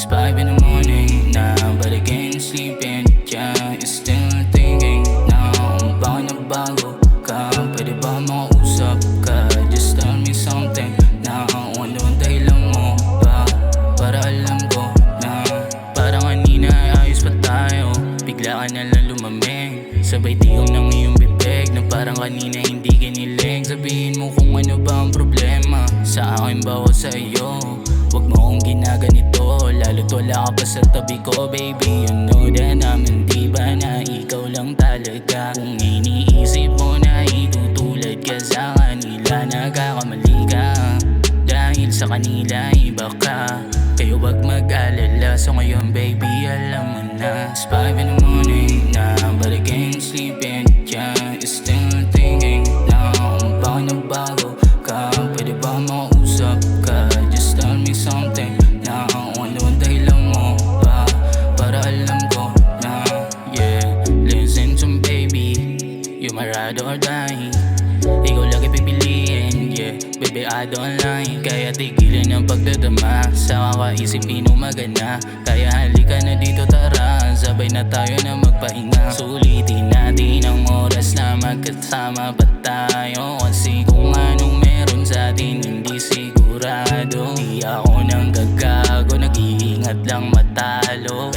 5 in the morning now, but I can't sleep in. Yeah, you're still thinking now, bakit nagbago ka? Pwede ba makausap ka? Just tell me something now, ano ang dahilan mo ba? Para alam ko na parang kanina ay ayos pa tayo, bigla ka nalang lumamig. Sabay tigong ng iyong bibig na parang kanina hindi kinilig. Sabihin mo kung ano ba ang problema sa akin ba o sa iyo. Huwag mo akong ginaganito, lalo't wala ka pa sa tabi ko. Baby, you know that naman di ba na ikaw lang talaga. Kung iniisip mo na itutulad ka sa kanila, nagkakamali ka. Dahil sa kanila iba ka, kaya huwag mag-alala. So ngayon baby, alam mo na. It's 5 in the morning now, but I can't sleep in. Yeah, you're still thinking now, bakit nagbago ka? Pwede ba makausap ka? Just tell me something now, ano ang dahilan mo ba? Para alam ko na. Yeah, listen to me baby, you my ride or die. Ikaw lagi pipiliin, yeah. Baby, I don't lie. Kaya tigilan ang pagdadama sa kakaisipin umagana. Kaya halika na dito, tara, sabay na tayo na magpahinga. Sulitin natin ang oras na magkasama pa tayo, kasi kung anong meron sa atin hindi sigurado. Di ako nang gagago, nag-iingat lang matalo.